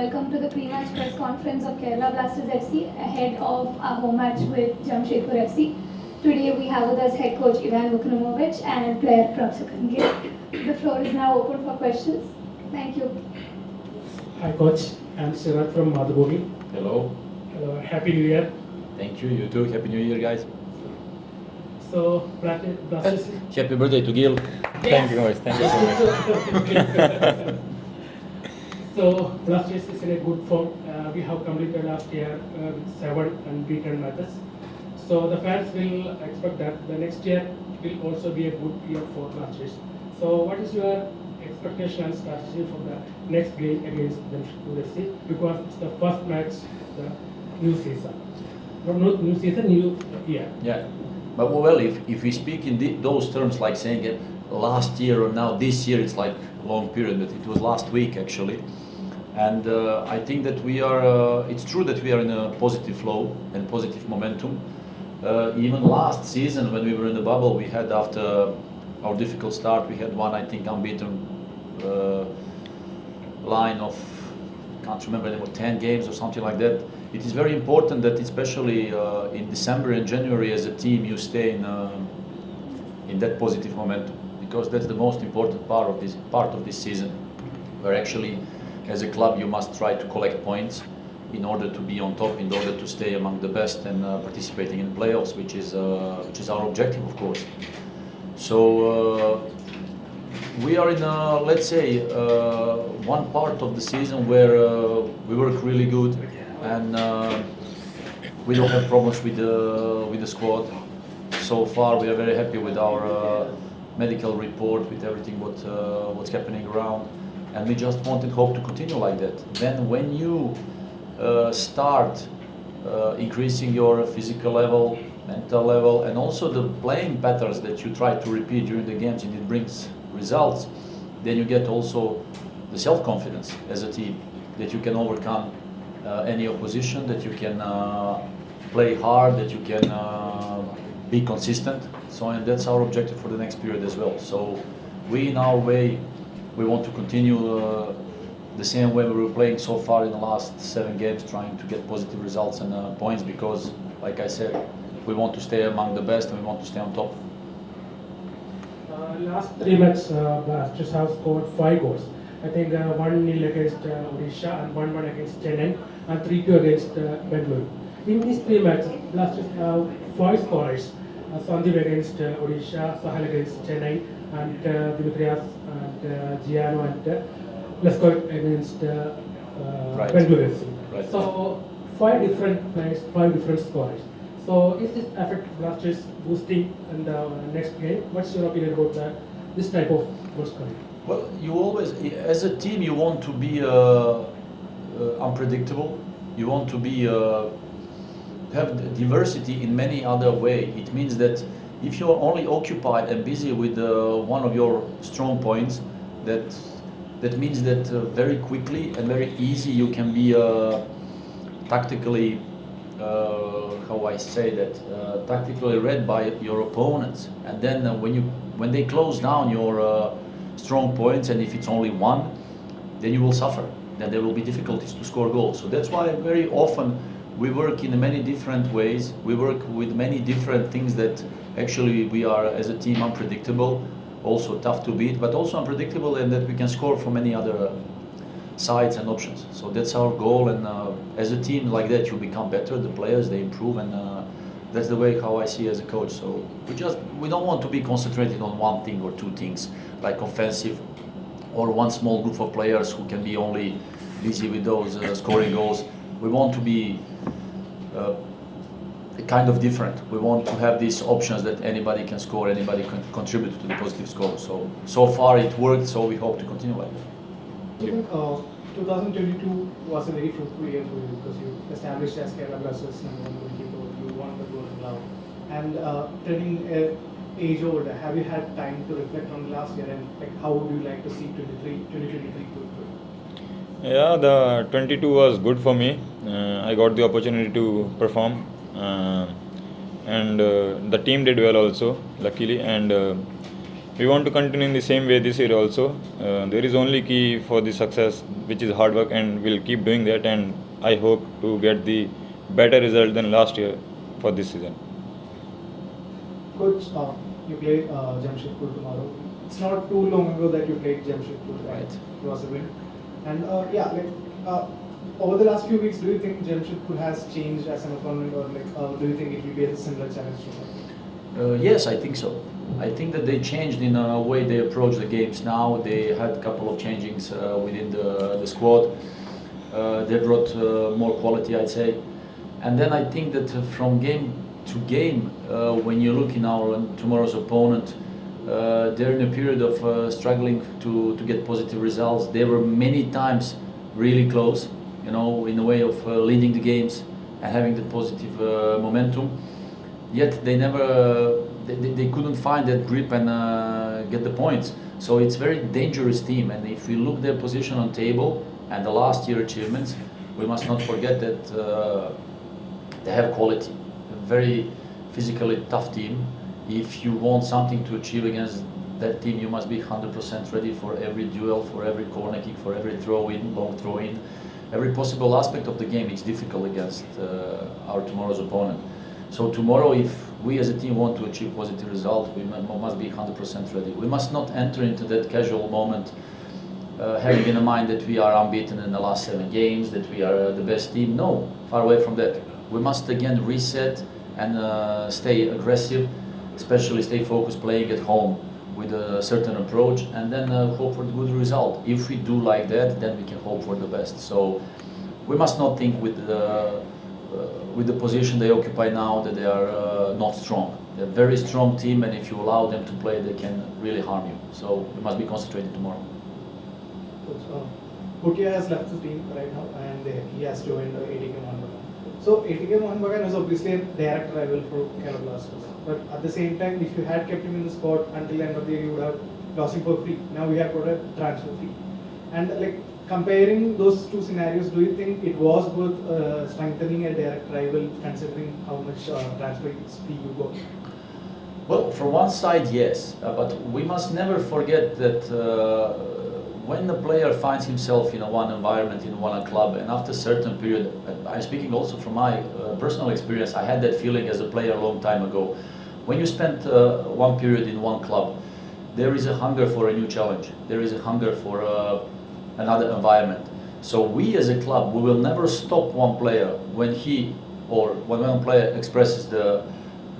welcome to the pre-match press conference of Kerala Blasters FC ahead of our home match with Jamshedpur FC. Today we have with us head coach Ivan Vukanumovic and player Prabhu Sukhange. The floor is now open for questions. Thank you. Hi coach, I'm Sirat from Madhubhumi. Hello. Hello, Happy New Year. Thank you. You too. Happy New Year, guys. So, Blasters. Happy birthday to Gil. Thank you guys. Thank you so much. So, Blasters is in a good form. We have completed last year with 7 unbeaten matches. So, the fans will expect that the next year will also be a good year for Blasters. So, what is your expectation and strategy for the next game against Jamshedpur FC? Because it's the first match, the new season. Not new season, new year. Yeah. But well, if we speak in those terms, like saying it last year or now this year, it's like a long period, but it was last week actually. And I think that we are, it's true that we are in a positive flow and positive momentum. Even last season when we were in the bubble, we had after our difficult start, we had one, I think, unbeaten line of, can't remember anymore, 10 games or something like that. It is very important that especially in December and January as a team you stay in that positive momentum, because that's the most important part of this season, where actually as a club you must try to collect points in order to be on top, in order to stay among the best and participating in playoffs, which is our objective, of course. So we are in, let's say, one part of the season where we work really good, and we don't have problems with the squad. So far, we are very happy with our medical report, with everything what's happening around, and we just want and hope to continue like that. Then, when you start increasing your physical level, mental level, and also the playing patterns that you try to repeat during the games, and it brings results, then you get also the self-confidence as a team that you can overcome any opposition, that you can play hard, that you can be consistent. So, and that's our objective for the next period as well. So we, in our way, we want to continue the same way we were playing so far in the last 7 games, trying to get positive results and points, because, like I said, we want to stay among the best and we want to stay on top. Last 3 matches, Blasters have scored 5 goals. I think 1-0 against Odisha and 1-1 against Chennai and 3-2 against Bengaluru. In these 3 matches, Blasters have 5 scorers. Sandeep against Odisha, Sahal against Chennai, and Dimitrios and Giano and Lescott against Bengaluru FC. Right. So 5 different players, 5 different scorers. So is this affect Blasters boosting in the next game? What's your opinion about this type of goal scoring? Well, you always, as a team, you want to be unpredictable. You want to be have diversity in many other way. It means that if you are only occupied and busy with one of your strong points, that means that very quickly and very easy you can be tactically, how I say that, tactically read by your opponents. And then when they close down your strong points, and if it's only one, then you will suffer. Then there will be difficulties to score goals. So that's why very often we work in many different ways. We work with many different things that actually we are as a team unpredictable, also tough to beat, but also unpredictable, and that we can score from many other sides and options. So that's our goal, and as a team like that you become better, the players they improve, and that's the way how I see as a coach. So we don't want to be concentrated on one thing or 2 things, like offensive, or one small group of players who can be only busy with those scoring goals. We want to be kind of different. We want to have these options that anybody can score, anybody can contribute to the positive score. So far it worked, so we hope to continue like that. I think 2022 was a very fruitful year for you, because you established as Kerala Blasters #1 goalkeeper, you won the Golden Glove, and turning age old, have you had time to reflect on last year, and like how would you like to see 2023 go? Yeah, the 22 was good for me. I got the opportunity to perform, and the team did well also, luckily. And we want to continue in the same way this year also. There is only key for the success, which is hard work, and we'll keep doing that. And I hope to get the better result than last year for this season. Coach, you play Jamshedpur tomorrow. It's not too long ago that you played Jamshedpur, right? Right. It was a win. And over the last few weeks, do you think Jamshedpur has changed as an opponent, or do you think it will be a similar challenge to them? Yes, I think so. I think that they changed in a way they approach the games now. They had a couple of changings within the squad. They brought more quality, I'd say. And then I think that from game to game, when you look in our tomorrow's opponent, they're in a period of struggling to get positive results. They were many times really close, in a way of leading the games and having the positive momentum. Yet they never, they couldn't find that grip and get the points. So it's a very dangerous team. And if we look their position on table and the last year achievements, we must not forget that they have quality. A very physically tough team. If you want something to achieve against that team, you must be 100% ready for every duel, for every corner kick, for every throw-in, long throw-in. Every possible aspect of the game is difficult against our tomorrow's opponent. So tomorrow, if we as a team want to achieve positive results, we must be 100% ready. We must not enter into that casual moment having in mind that we are unbeaten in the last 7 games, that we are the best team. No, far away from that. We must again reset and stay aggressive, especially stay focused, playing at home with a certain approach, and then hope for the good result. If we do like that, then we can hope for the best. So we must not think with the position they occupy now that they are not strong. They're a very strong team, and if you allow them to play, they can really harm you. So we must be concentrated tomorrow. Putia has left the team right now, and he has joined ATK Mohanbagan. So ATK Mohanbagan is obviously a direct rival for Kerala Blasters. But at the same time, if you had kept him in the squad until the end of the year, you would have lost him for free. Now we have got a transfer fee. And comparing those two scenarios, do you think it was worth strengthening a direct rival, considering how much transfer fee you got? Well, from one side, yes, but we must never forget that when the player finds himself in one environment, in one club, and after a certain period, I'm speaking also from my personal experience, I had that feeling as a player a long time ago. When you spend one period in one club, there is a hunger for a new challenge. There is a hunger for another environment. So we as a club, we will never stop one player when one player expresses the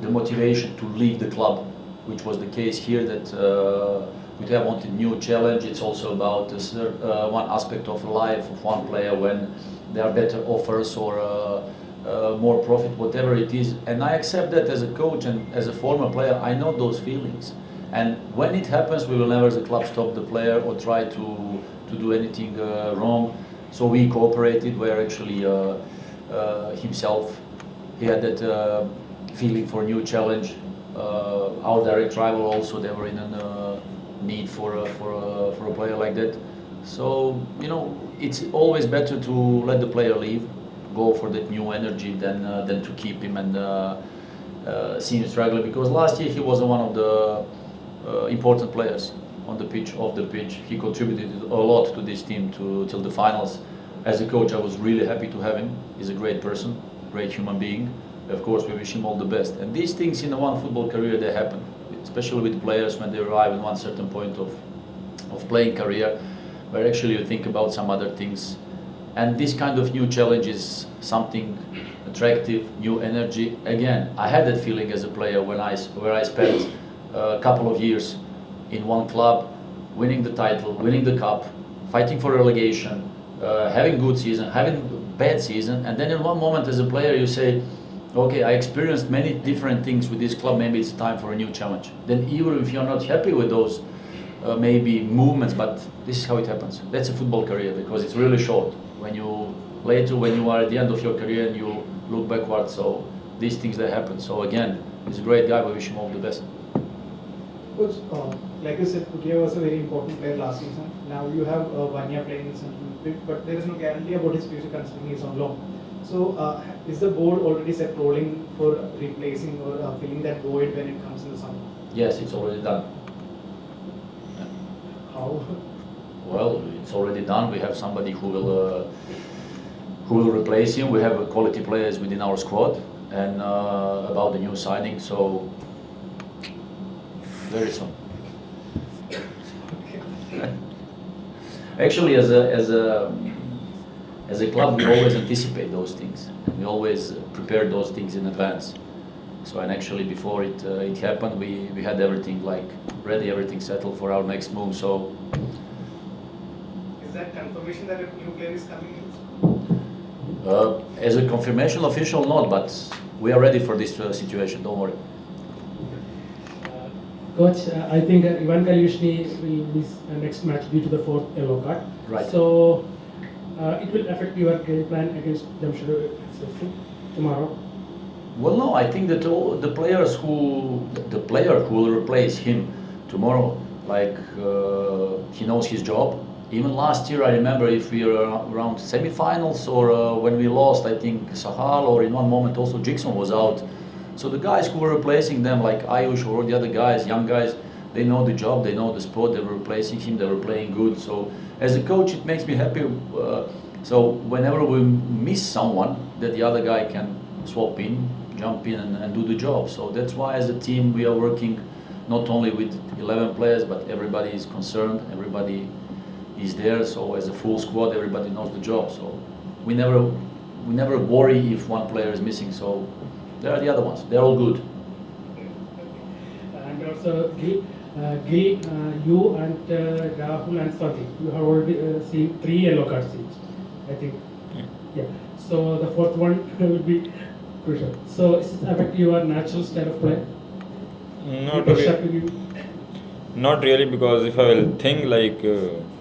motivation to leave the club, which was the case here, that we want a new challenge. It's also about one aspect of life of one player when there are better offers or more profit, whatever it is. And I accept that as a coach and as a former player, I know those feelings. And when it happens, we will never as a club stop the player or try to do anything wrong. So we cooperated where actually himself, he had that feeling for a new challenge. Our direct rival also, they were in a need for a player like that. So it's always better to let the player leave, go for that new energy than to keep him and see him struggling. Because last year he was one of the important players on the pitch, off the pitch. He contributed a lot to this team till the finals. As a coach, I was really happy to have him. He's a great person, great human being. Of course, we wish him all the best. And these things in one football career, they happen, especially with players when they arrive at one certain point of playing career, where actually you think about some other things. And this kind of new challenge is something attractive, new energy. Again, I had that feeling as a player where I spent a couple of years in one club, winning the title, winning the cup, fighting for relegation, having good season, having bad season, and then in one moment as a player you say, okay, I experienced many different things with this club, maybe it's time for a new challenge. Then even if you're not happy with those maybe movements, but this is how it happens. That's a football career, because it's really short. When you are at the end of your career and you look backwards, so these things that happen. So again, he's a great guy, we wish him all the best. Coach, like you said, Putia was a very important player last season. Now you have Vanya playing in Central Midfield, but there is no guarantee about his future considering he's on loan. So is the board already set rolling for replacing or filling that void when it comes in the summer? Yes, it's already done. how? Well, it's already done. We have somebody who will replace him. We have quality players within our squad, and about the new signing, so very soon. Actually, as a club, we always anticipate those things. We always prepare those things in advance. So, and actually, before it happened, we had everything like ready, everything settled for our next move. So, Is that confirmation that a new player is coming in? as a confirmation official, not, but we are ready for this situation. Don't worry. Coach, I think Ivan Kalyushny will miss next match due to the fourth yellow card. Right. So it will affect your game plan against Jamshedpur FC tomorrow. Well, no, I think that all the player who will replace him tomorrow, like he knows his job. Even last year, I remember if we were around semi-finals or when we lost, I think Sahal, or in one moment also Jackson was out. So the guys who were replacing them, like Ayush or the other guys, young guys, they know the job, they know the sport. They were replacing him, they were playing good. So as a coach, it makes me happy. So whenever we miss someone, that the other guy can swap in, jump in, and do the job. So that's why, as a team, we are working not only with 11 players, but everybody is concerned. Everybody is there. So as a full squad, everybody knows the job. So we never worry if one player is missing. So there are the other ones. They're all good. And also, Gil, you and Rahul and Swati, you have already seen 3 yellow cards each, I think. Yeah. So the fourth one will be crucial. So does it affect your natural style of play? Not really, because if I will think like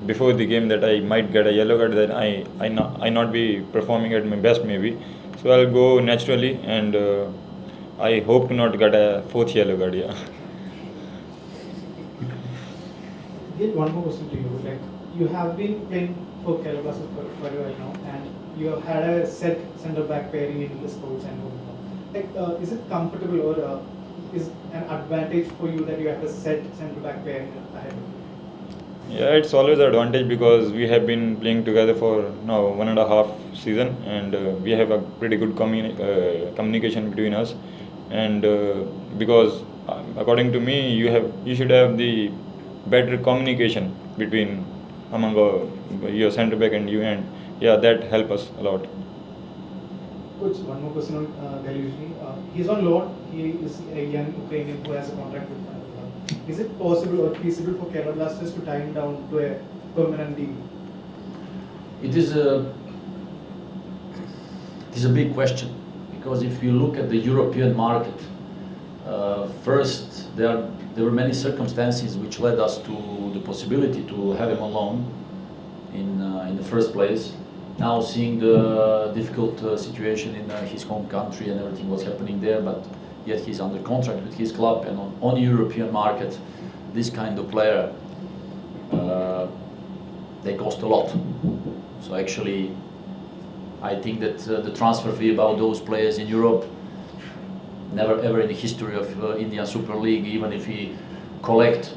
before the game that I might get a yellow card, then I not be performing at my best maybe. So I'll go naturally, and I hope to not get a fourth yellow card. Yeah. Get one more question to you. Like, you have been playing for Kerala Blasters for quite a while now, and you have had a set centre back pairing in the sports and home. Like, is it comfortable or is an advantage for you that you have a set centre back pairing ahead of you? Yeah, it's always an advantage because we have been playing together for now 1.5 season, and we have a pretty good communication between us. And because according to me, you should have the better communication between among your centre back and you, and yeah, that help us a lot. Coach, one more question on Galushny. He's on loan. He is a young Ukrainian who has a contract with Is it possible or feasible for Kerala Blasters to tie him down to a permanent deal? It is a big question, because if you look at the European market, first there were many circumstances which led us to the possibility to have him on loan in the first place. Now seeing the difficult situation in his home country and everything what's happening there, but yet he's under contract with his club, and on the European market, this kind of player, they cost a lot. So actually, I think that the transfer fee about those players in Europe, never ever in the history of Indian Super League, even if he collect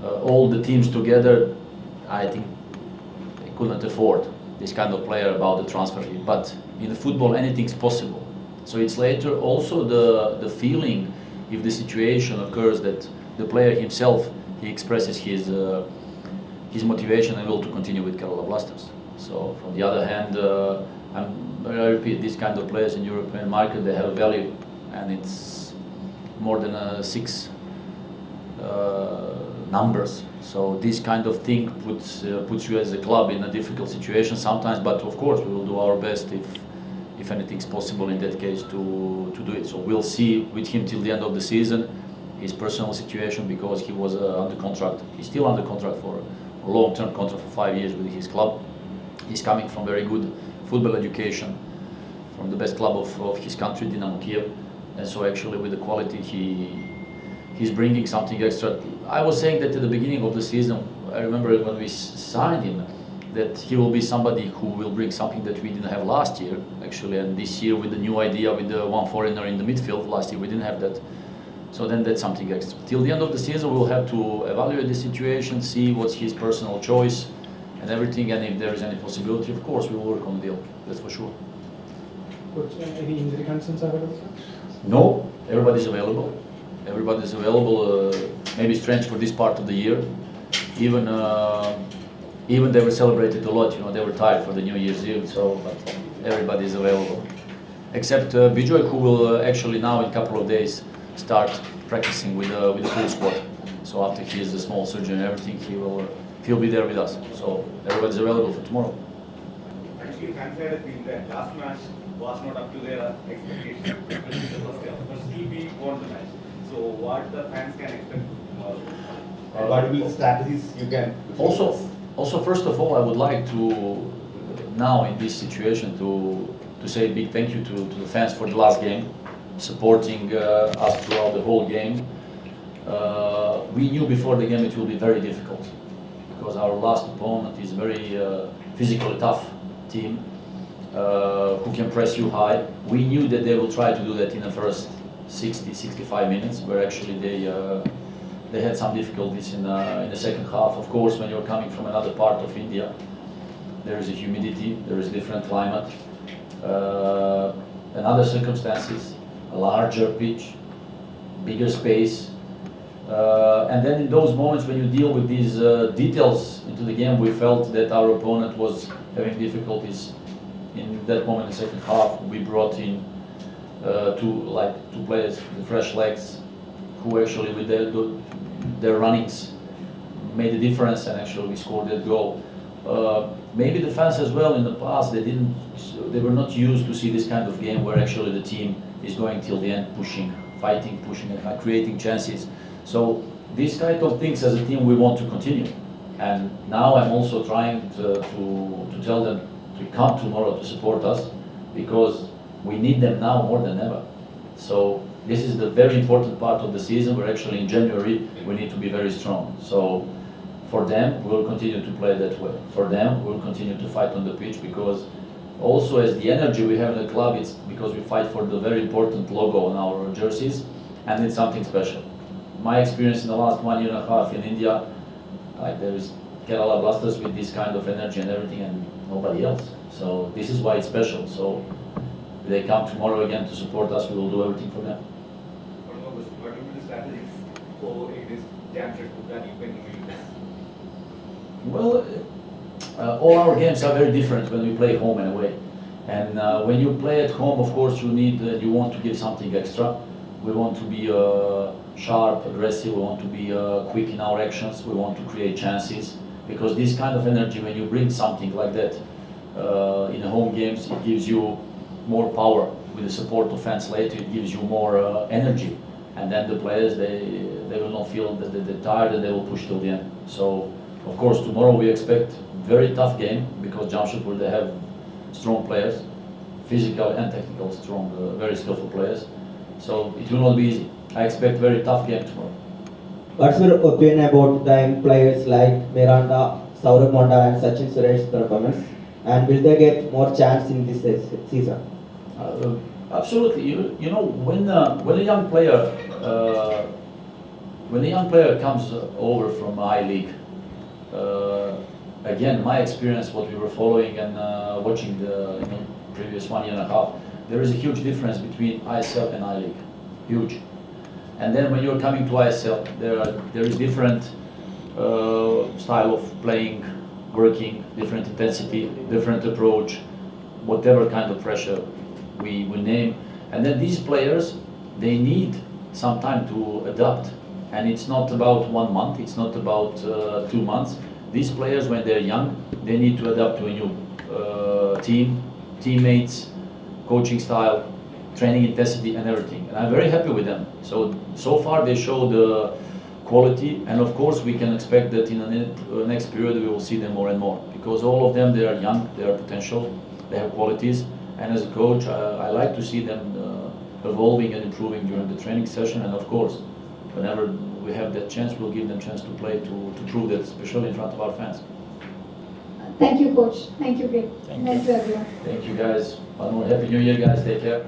all the teams together, I think they couldn't afford this kind of player about the transfer fee. But in football, anything's possible. So it's later also the feeling, if the situation occurs that the player himself, he expresses his motivation and will to continue with Kerala Blasters. So from the other hand, I repeat, these kind of players in European market, they have a value, and it's more than 6 numbers. So this kind of thing puts you as a club in a difficult situation sometimes. But of course, we will do our best if anything's possible in that case to do it. So we'll see with him till the end of the season, his personal situation, because he was under contract. He's still under contract for a long-term contract for 5 years with his club. He's coming from very good football education, from the best club of his country, Dynamo Kiev. And so actually with the quality, he's bringing something extra. I was saying that at the beginning of the season, I remember when we signed him, that he will be somebody who will bring something that we didn't have last year, actually. And this year with the new idea, with the one foreigner in the midfield, last year we didn't have that. So then that's something extra. Till the end of the season, we'll have to evaluate the situation, see what's his personal choice and everything, and if there is any possibility, of course, we will work on the deal. That's for sure. Coach, any injury concerns ahead of that? No, everybody's available. Everybody's available. Maybe strange for this part of the year. Even they were celebrated a lot. You know, they were tired for the New Year's Eve. So, but everybody's available, except Bijoy, who will actually now in a couple of days start practicing with the full squad. So after his small surgery and everything, he'll be there with us. So everybody's available for tomorrow. Actually, fans had been that last match was not up to their expectation, but still we won the match. So what the fans can expect? What will be the strategies you can? Also, first of all, I would like to now in this situation to say a big thank you to the fans for the last game, supporting us throughout the whole game. We knew before the game it will be very difficult because our last opponent is very physically tough team who can press you high. We knew that they will try to do that in the first 60-65 minutes, where actually they had some difficulties in the second half. Of course, when you're coming from another part of India, there is a humidity, there is different climate, and other circumstances, a larger pitch, bigger space. And then in those moments when you deal with these details into the game, we felt that our opponent was having difficulties. In that moment in the second half, we brought in two players with fresh legs, who actually with their runnings made a difference, and actually we scored that goal. Maybe the fans as well in the past, they were not used to see this kind of game where actually the team is going till the end, pushing, fighting, pushing, and creating chances. So these kind of things as a team we want to continue. And now I'm also trying to tell them to come tomorrow to support us, because we need them now more than ever. So this is the very important part of the season, where actually in January we need to be very strong. So for them, we'll continue to play that way. For them, we'll continue to fight on the pitch, because also as the energy we have in the club, it's because we fight for the very important logo on our jerseys, and it's something special. My experience in the last 1.5 years in India, there is Kerala Blasters with this kind of energy and everything, and nobody else. So this is why it's special. So if they come tomorrow again to support us, we will do everything for them. What will be the strategies for against Jamshedpur that you can use? Well, all our games are very different when we play home and away. And when you play at home, of course, you want to give something extra. We want to be sharp, aggressive. We want to be quick in our actions. We want to create chances, because this kind of energy, when you bring something like that in the home games, it gives you more power. With the support of fans later, it gives you more energy, and then the players they will not feel that they're tired, and they will push till the end. So of course tomorrow we expect very tough game, because Jamshedpur, they have strong players, physical and technical, strong, very skillful players. So it will not be easy. I expect very tough game tomorrow. What's your opinion about the young players like Miranda, Saurabh Mondal and Sachin Suresh's performance? And will they get more chance in this season? Absolutely. You know, when a young player comes over from I League, again, my experience, what we were following and watching the previous 1.5 years, there is a huge difference between ISL and I League, huge. And then when you're coming to ISL, there is different style of playing, working, different intensity, different approach, whatever kind of pressure we name. And then these players, they need some time to adapt. And it's not about 1 month, it's not about 2 months. These players, when they're young, they need to adapt to a new team, teammates, coaching style, training intensity and everything. And I'm very happy with them. So far they show the quality, and of course we can expect that in the next period we will see them more and more. Because all of them, they are young, they are potential, they have qualities. And as a coach, I like to see them evolving and improving during the training session. And of course, whenever we have that chance, we'll give them a chance to play, to prove that, especially in front of our fans. Thank you, Coach. Thank you, Greg. Thank Thank you, everyone. Thank you guys. One more Happy New Year, guys. Take care.